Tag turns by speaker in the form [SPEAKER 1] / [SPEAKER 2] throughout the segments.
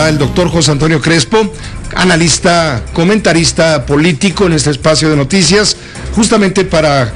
[SPEAKER 1] está el doctor José Antonio Crespo, analista, comentarista político en este espacio de noticias, justamente para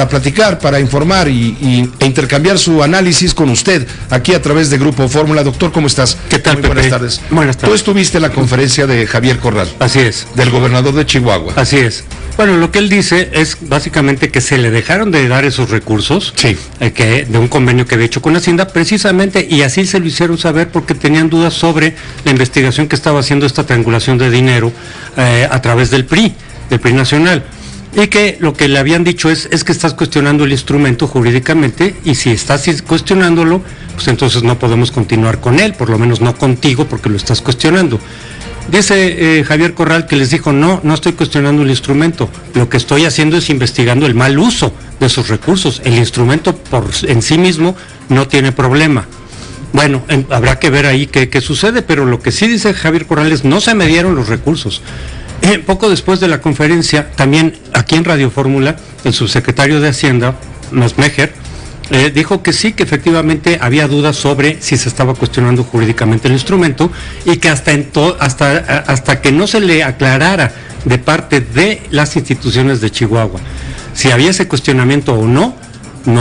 [SPEAKER 1] platicar, para informar e intercambiar su análisis con usted aquí a través de Grupo Fórmula. Doctor, ¿cómo estás?
[SPEAKER 2] ¿Qué tal, Pepe?
[SPEAKER 1] Buenas tardes.
[SPEAKER 2] Buenas tardes.
[SPEAKER 1] Tú estuviste en la conferencia de Javier Corral.
[SPEAKER 2] Así es.
[SPEAKER 1] Del gobernador de Chihuahua.
[SPEAKER 2] Así es. Bueno, lo que él dice es básicamente que se le dejaron de dar esos recursos,
[SPEAKER 1] sí,
[SPEAKER 2] de un convenio que había hecho con Hacienda, precisamente, y así se lo hicieron saber porque tenían dudas sobre la investigación que estaba haciendo esta triangulación de dinero a través del PRI Nacional. Y que lo que le habían dicho es que estás cuestionando el instrumento jurídicamente, y si estás cuestionándolo, pues entonces no podemos continuar con él, por lo menos no contigo, porque lo estás cuestionando. Dice Javier Corral que les dijo, no estoy cuestionando el instrumento, lo que estoy haciendo es investigando el mal uso de esos recursos. El instrumento en sí mismo no tiene problema. Bueno, habrá que ver ahí qué sucede, pero lo que sí dice Javier Corral es, no se me dieron los recursos. Poco después de la conferencia, también aquí en Radio Fórmula, el subsecretario de Hacienda, Masmejer, dijo que sí, que efectivamente había dudas sobre si se estaba cuestionando jurídicamente el instrumento, y que hasta que no se le aclarara de parte de las instituciones de Chihuahua si había ese cuestionamiento o no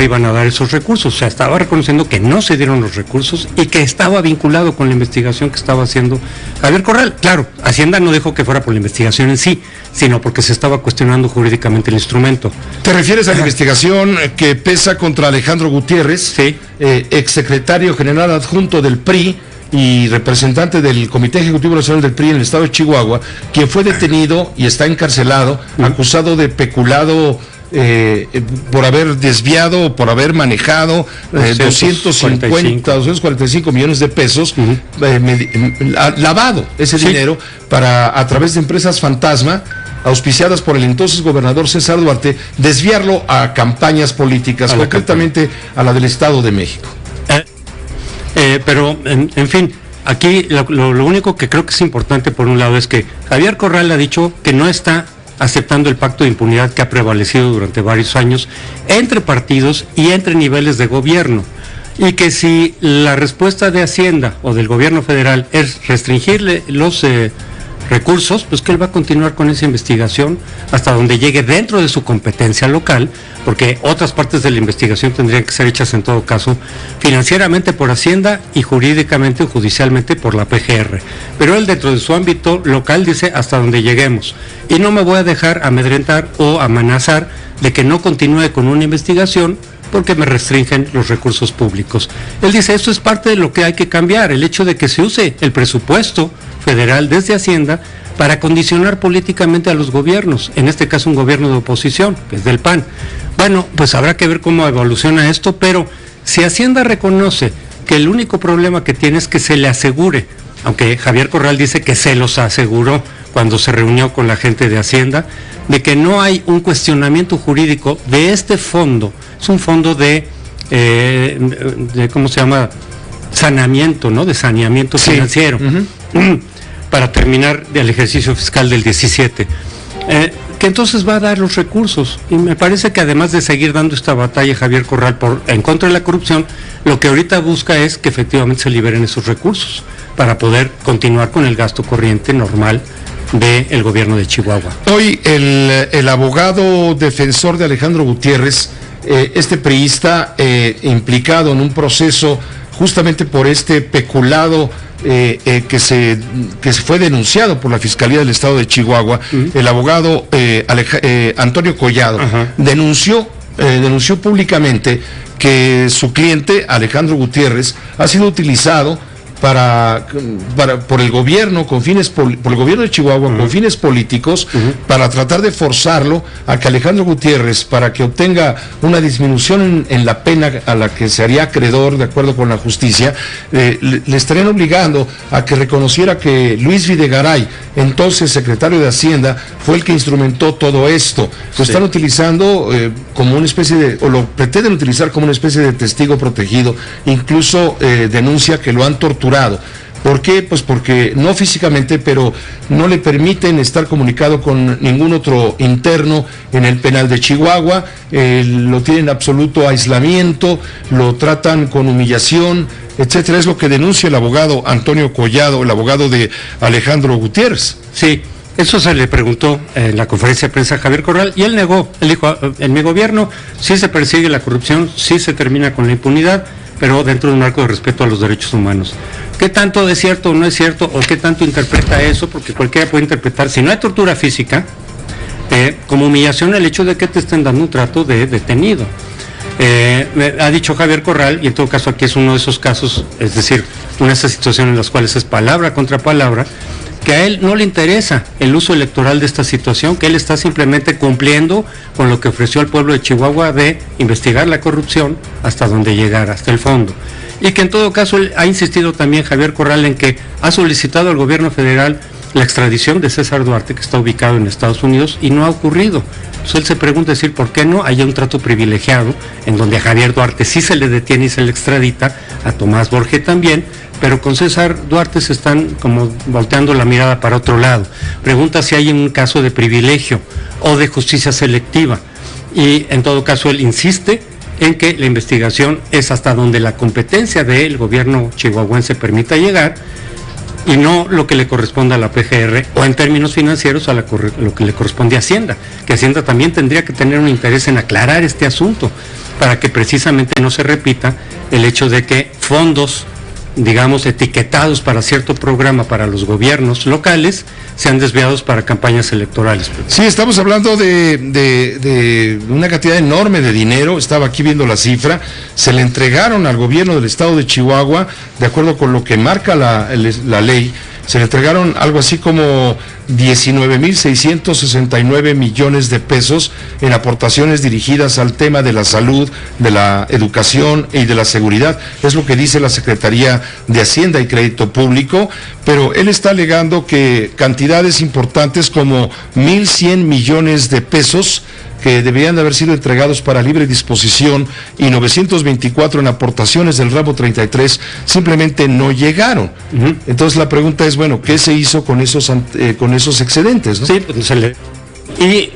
[SPEAKER 2] iban a dar esos recursos. O sea, estaba reconociendo que no se dieron los recursos y que estaba vinculado con la investigación que estaba haciendo Javier Corral. Claro, Hacienda no dijo que fuera por la investigación en sí, sino porque se estaba cuestionando jurídicamente el instrumento.
[SPEAKER 1] ¿Te refieres a la investigación que pesa contra Alejandro Gutiérrez,
[SPEAKER 2] sí,
[SPEAKER 1] exsecretario general adjunto del PRI y representante del Comité Ejecutivo Nacional del PRI en el estado de Chihuahua, quien fue detenido y está encarcelado, acusado de peculado por haber desviado, por haber manejado 245 millones de pesos, lavado ese dinero para, a través de empresas fantasma auspiciadas por el entonces gobernador César Duarte, desviarlo a campañas políticas, concretamente a la del Estado de México.
[SPEAKER 2] Pero, en fin, aquí lo único que creo que es importante, por un lado, es que Javier Corral ha dicho que no está aceptando el pacto de impunidad que ha prevalecido durante varios años entre partidos y entre niveles de gobierno, y que si la respuesta de Hacienda o del gobierno federal es restringirle los recursos, pues que él va a continuar con esa investigación hasta donde llegue dentro de su competencia local, porque otras partes de la investigación tendrían que ser hechas en todo caso financieramente por Hacienda y jurídicamente o judicialmente por la PGR. Pero él, dentro de su ámbito local, dice hasta donde lleguemos, y no me voy a dejar amedrentar o amenazar de que no continúe con una investigación porque me restringen los recursos públicos. Él dice, esto es parte de lo que hay que cambiar, el hecho de que se use el presupuesto federal desde Hacienda para condicionar políticamente a los gobiernos, en este caso un gobierno de oposición, que es del PAN. Bueno, pues habrá que ver cómo evoluciona esto, pero si Hacienda reconoce que el único problema que tiene es que se le asegure, aunque Javier Corral dice que se los aseguró cuando se reunió con la gente de Hacienda, de que no hay un cuestionamiento jurídico de este fondo. Es un fondo de ¿cómo se llama? Saneamiento, ¿no? De saneamiento financiero, para terminar el ejercicio fiscal del 17. Que entonces va a dar los recursos, y me parece que además de seguir dando esta batalla Javier Corral en contra de la corrupción, lo que ahorita busca es que efectivamente se liberen esos recursos para poder continuar con el gasto corriente normal del gobierno de Chihuahua.
[SPEAKER 1] Hoy el abogado defensor de Alejandro Gutiérrez, este priista implicado en un proceso justamente por este peculado que fue denunciado por la Fiscalía del Estado de Chihuahua, el abogado Antonio Collado, denunció públicamente que su cliente, Alejandro Gutiérrez, ha sido utilizado por el gobierno por el gobierno de Chihuahua con fines políticos, para tratar de forzarlo a que Alejandro Gutiérrez, para que obtenga una disminución en la pena a la que se haría acreedor de acuerdo con la justicia, le estarían obligando a que reconociera que Luis Videgaray, entonces secretario de Hacienda, fue el que instrumentó todo esto. Lo están utilizando como una especie o lo pretenden utilizar como una especie de testigo protegido. Incluso denuncia que lo han torturado. ¿Por qué? Pues porque no físicamente, pero no le permiten estar comunicado con ningún otro interno en el penal de Chihuahua, lo tienen en absoluto aislamiento, lo tratan con humillación, etcétera. Es lo que denuncia el abogado Antonio Collado, el abogado de Alejandro Gutiérrez.
[SPEAKER 2] Sí, eso se le preguntó en la conferencia de prensa a Javier Corral y él negó. Él dijo, en mi gobierno sí se persigue la corrupción, sí se termina con la impunidad, pero dentro de un marco de respeto a los derechos humanos. ¿Qué tanto es cierto o no es cierto? ¿O qué tanto interpreta eso? Porque cualquiera puede interpretar, si no hay tortura física, como humillación el hecho de que te estén dando un trato de detenido. Ha dicho Javier Corral, y en todo caso aquí es uno de esos casos, es decir, una de esas situaciones en las cuales es palabra contra palabra, que a él no le interesa el uso electoral de esta situación, que él está simplemente cumpliendo con lo que ofreció al pueblo de Chihuahua de investigar la corrupción hasta donde llegara, hasta el fondo. Y que en todo caso él ha insistido también, Javier Corral, en que ha solicitado al gobierno federal la extradición de César Duarte, que está ubicado en Estados Unidos, y no ha ocurrido. Entonces él se pregunta decir por qué no haya un trato privilegiado en donde a Javier Duarte sí se le detiene y se le extradita, a Tomás Borge también, pero con César Duarte se están como volteando la mirada para otro lado. Pregunta si hay un caso de privilegio o de justicia selectiva, y en todo caso él insiste en que la investigación es hasta donde la competencia del gobierno chihuahuense permita llegar, y no lo que le corresponde a la PGR, o en términos financieros a lo que le corresponde a Hacienda, que Hacienda también tendría que tener un interés en aclarar este asunto, para que precisamente no se repita el hecho de que fondos, digamos, etiquetados para cierto programa para los gobiernos locales, sean desviados para campañas electorales.
[SPEAKER 1] Sí, estamos hablando de una cantidad enorme de dinero. Estaba aquí viendo la cifra. Se le entregaron al gobierno del estado de Chihuahua, de acuerdo con lo que marca la ley, se le entregaron algo así como 19,669 millones de pesos en aportaciones dirigidas al tema de la salud, de la educación y de la seguridad. Es lo que dice la Secretaría de Hacienda y Crédito Público, pero él está alegando que cantidades importantes como 1,100 millones de pesos que deberían de haber sido entregados para libre disposición y 924 en aportaciones del ramo 33 simplemente no llegaron. Entonces la pregunta es, bueno, ¿qué se hizo con esos excedentes, ¿no?
[SPEAKER 2] Sí, pues se le... Y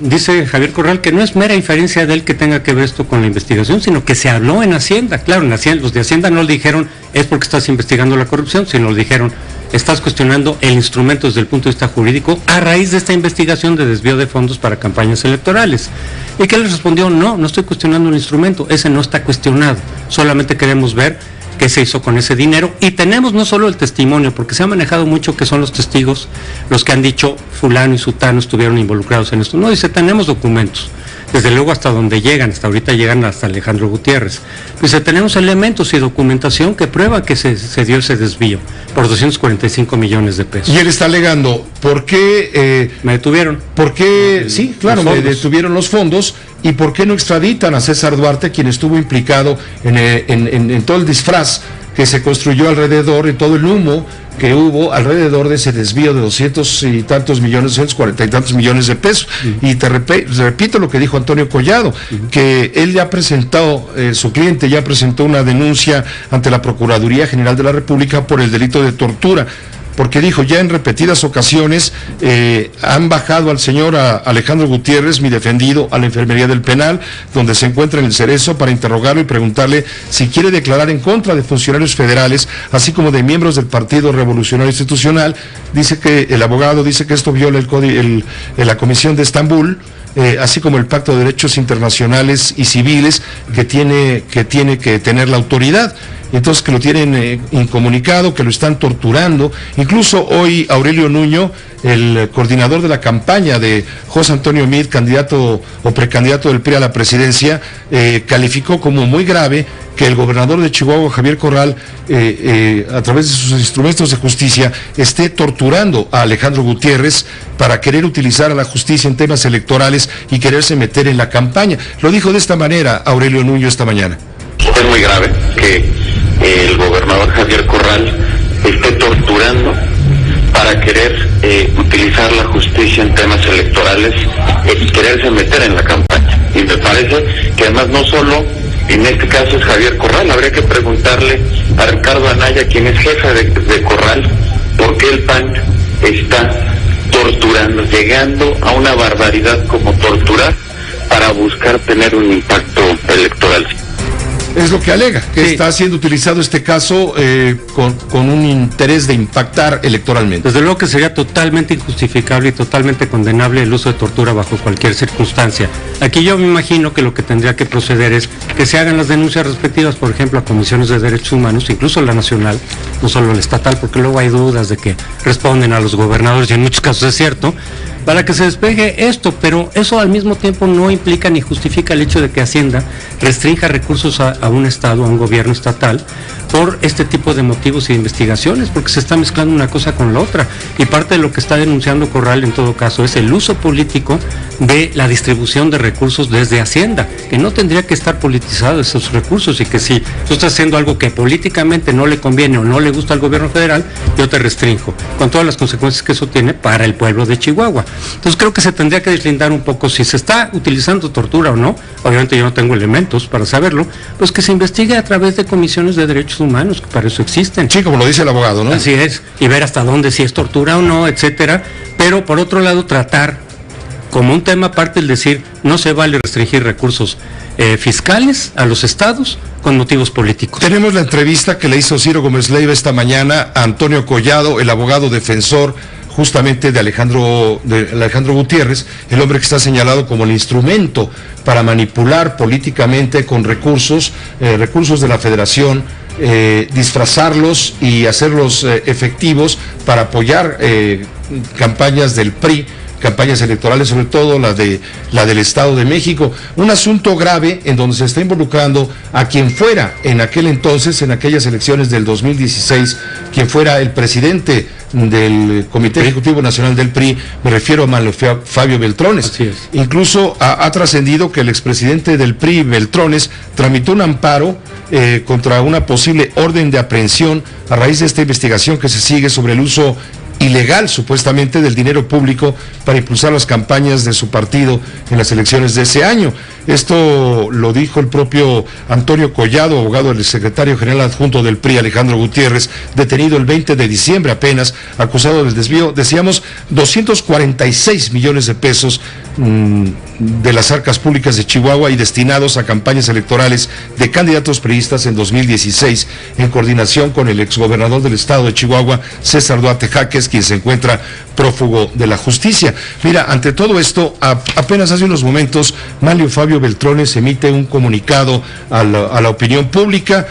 [SPEAKER 2] dice Javier Corral que no es mera inferencia de él que tenga que ver esto con la investigación, sino que se habló en Hacienda. Claro, en Hacienda, los de Hacienda no le dijeron es porque estás investigando la corrupción, sino le dijeron estás cuestionando el instrumento desde el punto de vista jurídico a raíz de esta investigación de desvío de fondos para campañas electorales. Y que él respondió, no estoy cuestionando el instrumento, ese no está cuestionado, solamente queremos ver qué se hizo con ese dinero, y tenemos no solo el testimonio, porque se ha manejado mucho que son los testigos los que han dicho fulano y sutano estuvieron involucrados en esto. No, dice, tenemos documentos, desde luego hasta donde llegan, hasta ahorita llegan hasta Alejandro Gutiérrez. Dice, tenemos elementos y documentación que prueba que se dio ese desvío por 245 millones de pesos.
[SPEAKER 1] Y él está alegando, ¿por qué
[SPEAKER 2] me detuvieron?
[SPEAKER 1] ¿Por qué? Sí, claro, me detuvieron los fondos. ¿Y por qué no extraditan a César Duarte, quien estuvo implicado en todo el disfraz que se construyó alrededor, en todo el humo que hubo alrededor de ese desvío de 240 y tantos millones de pesos? Y te repito lo que dijo Antonio Collado, que él ya presentó, su cliente ya presentó una denuncia ante la Procuraduría General de la República por el delito de tortura, porque dijo, ya en repetidas ocasiones han bajado al señor Alejandro Gutiérrez, mi defendido, a la enfermería del penal, donde se encuentra en el Cerezo, para interrogarlo y preguntarle si quiere declarar en contra de funcionarios federales, así como de miembros del Partido Revolucionario Institucional. Dice que el abogado dice que esto viola la Comisión de Estambul, así como el Pacto de Derechos Internacionales y Civiles que tiene que tener la autoridad. Entonces que lo tienen incomunicado, que lo están torturando. Incluso hoy Aurelio Nuño, el coordinador de la campaña de José Antonio Meade, candidato o precandidato del PRI a la presidencia, calificó como muy grave que el gobernador de Chihuahua, Javier Corral, a través de sus instrumentos de justicia, esté torturando a Alejandro Gutiérrez para querer utilizar a la justicia en temas electorales y quererse meter en la campaña. Lo dijo de esta manera Aurelio Nuño esta mañana.
[SPEAKER 3] Es muy grave que el gobernador Javier Corral esté torturando para querer utilizar la justicia en temas electorales y quererse meter en la campaña. Y me parece que además no solo en este caso es Javier Corral, habría que preguntarle a Ricardo Anaya, quien es jefe de Corral, por qué el PAN está torturando, llegando a una barbaridad como torturar para buscar tener un impacto electoral.
[SPEAKER 1] Es lo que alega, que está siendo utilizado este caso con un interés de impactar electoralmente.
[SPEAKER 2] Desde luego que sería totalmente injustificable y totalmente condenable el uso de tortura bajo cualquier circunstancia. Aquí yo me imagino que lo que tendría que proceder es que se hagan las denuncias respectivas, por ejemplo, a comisiones de derechos humanos, incluso la nacional, no solo la estatal, porque luego hay dudas de que responden a los gobernadores, y en muchos casos es cierto, para que se despeje esto, pero eso al mismo tiempo no implica ni justifica el hecho de que Hacienda restrinja recursos a un Estado, a un gobierno estatal, por este tipo de motivos y de investigaciones, porque se está mezclando una cosa con la otra, y parte de lo que está denunciando Corral en todo caso es el uso político de la distribución de recursos desde Hacienda, que no tendría que estar politizado esos recursos, y que si tú estás haciendo algo que políticamente no le conviene o no le gusta al gobierno federal, yo te restrinjo, con todas las consecuencias que eso tiene para el pueblo de Chihuahua. Entonces creo que se tendría que deslindar un poco si se está utilizando tortura o no. Obviamente yo no tengo elementos para saberlo, pues que se investigue a través de comisiones de derechos humanos, que para eso existen.
[SPEAKER 1] Sí, como lo dice el abogado, ¿no?
[SPEAKER 2] Así es, y ver hasta dónde si es tortura o no, etcétera. Pero por otro lado tratar como un tema aparte el decir no se vale restringir recursos fiscales a los estados con motivos políticos.
[SPEAKER 1] Tenemos la entrevista que le hizo Ciro Gómez Leiva esta mañana a Antonio Collado, el abogado defensor justamente de Alejandro Gutiérrez, el hombre que está señalado como el instrumento para manipular políticamente con recursos de la Federación, disfrazarlos y hacerlos efectivos para apoyar campañas del PRI, campañas electorales, sobre todo la del Estado de México. Un asunto grave en donde se está involucrando a quien fuera en aquel entonces, en aquellas elecciones del 2016, quien fuera el presidente del Comité Ejecutivo Nacional del PRI, me refiero a Manlio Fabio Beltrones.
[SPEAKER 2] Así es.
[SPEAKER 1] Incluso ha trascendido que el expresidente del PRI, Beltrones, tramitó un amparo contra una posible orden de aprehensión a raíz de esta investigación que se sigue sobre el uso ilegal, supuestamente, del dinero público para impulsar las campañas de su partido en las elecciones de ese año. Esto lo dijo el propio Antonio Collado, abogado del secretario general adjunto del PRI, Alejandro Gutiérrez, detenido el 20 de diciembre apenas, acusado del desvío, decíamos, 246 millones de pesos de las arcas públicas de Chihuahua y destinados a campañas electorales de candidatos priistas en 2016, en coordinación con el exgobernador del estado de Chihuahua, César Duarte Jaques, quien se encuentra prófugo de la justicia. Mira, ante todo esto, apenas hace unos momentos, Manlio Fabio Beltrones emite un comunicado a la opinión pública,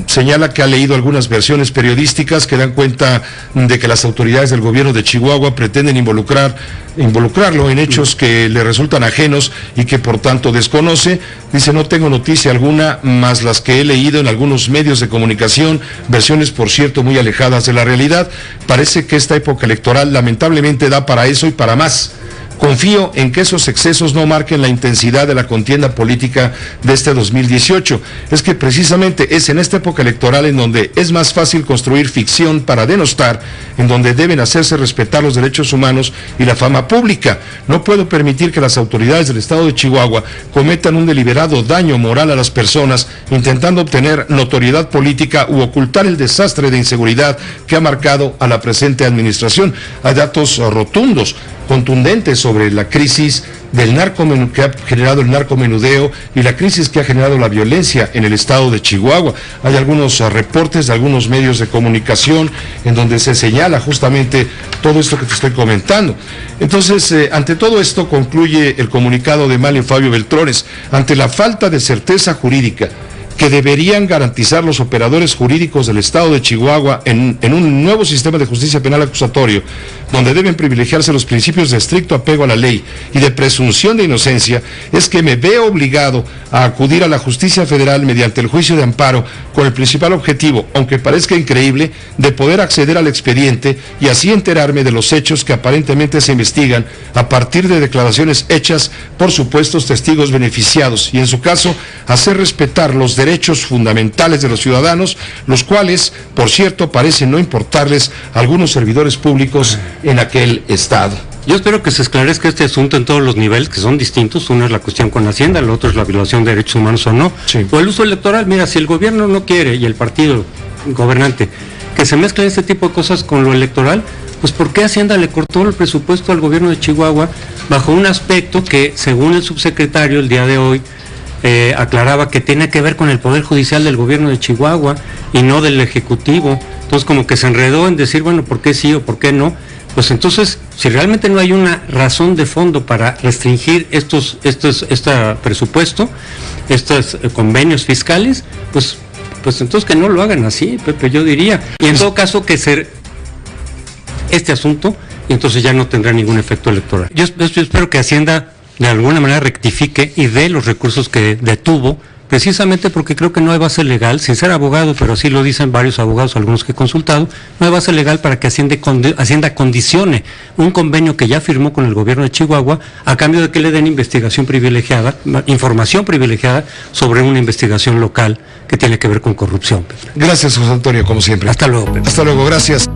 [SPEAKER 1] señala que ha leído algunas versiones periodísticas que dan cuenta de que las autoridades del gobierno de Chihuahua pretenden involucrarlo en hechos que le resultan ajenos y que por tanto desconoce. Dice: no tengo noticia alguna más las que he leído en algunos medios de comunicación, versiones por cierto muy alejadas de la realidad. Parece que esta época electoral lamentablemente da para eso y para más. Confío en que esos excesos no marquen la intensidad de la contienda política de este 2018. Es que precisamente es en esta época electoral en donde es más fácil construir ficción para denostar, en donde deben hacerse respetar los derechos humanos y la fama pública. No puedo permitir que las autoridades del estado de Chihuahua cometan un deliberado daño moral a las personas, intentando obtener notoriedad política u ocultar el desastre de inseguridad que ha marcado a la presente administración. Hay datos rotundos, contundentes sobre la crisis que ha generado el narcomenudeo y la crisis que ha generado la violencia en el estado de Chihuahua. Hay algunos reportes de algunos medios de comunicación en donde se señala justamente todo esto que te estoy comentando. Entonces, ante todo esto, concluye el comunicado de Manlio Fabio Beltrones: ante la falta de certeza jurídica que deberían garantizar los operadores jurídicos del estado de Chihuahua en un nuevo sistema de justicia penal acusatorio, donde deben privilegiarse los principios de estricto apego a la ley y de presunción de inocencia, es que me veo obligado a acudir a la justicia federal mediante el juicio de amparo con el principal objetivo, aunque parezca increíble, de poder acceder al expediente y así enterarme de los hechos que aparentemente se investigan a partir de declaraciones hechas por supuestos testigos beneficiados y, en su caso, hacer respetar los derechos fundamentales de los ciudadanos, los cuales, por cierto, parecen no importarles a algunos servidores públicos en aquel estado.
[SPEAKER 2] Yo espero que se esclarezca este asunto en todos los niveles, que son distintos. Uno es la cuestión con Hacienda, el otro es la violación de derechos humanos o no.
[SPEAKER 1] Sí.
[SPEAKER 2] O el uso electoral. Mira, si el gobierno no quiere, y el partido gobernante, que se mezclen este tipo de cosas con lo electoral, pues ¿por qué Hacienda le cortó el presupuesto al gobierno de Chihuahua bajo un aspecto que, según el subsecretario el día de hoy, aclaraba que tiene que ver con el Poder Judicial del gobierno de Chihuahua y no del Ejecutivo. Entonces como que se enredó en decir, bueno, ¿por qué sí o por qué no? Pues entonces, si realmente no hay una razón de fondo para restringir este presupuesto, estos convenios fiscales, pues entonces que no lo hagan así, Pepe, yo diría. Y en todo caso que este asunto, y entonces ya no tendrá ningún efecto electoral. Yo espero que Hacienda de alguna manera rectifique y dé los recursos que detuvo, precisamente porque creo que no hay base legal, sin ser abogado, pero así lo dicen varios abogados, algunos que he consultado, no hay base legal para que Hacienda condicione un convenio que ya firmó con el gobierno de Chihuahua a cambio de que le den información privilegiada sobre una investigación local que tiene que ver con corrupción.
[SPEAKER 1] Gracias, José Antonio, como siempre.
[SPEAKER 2] Hasta luego, Pepe.
[SPEAKER 1] Hasta luego, gracias.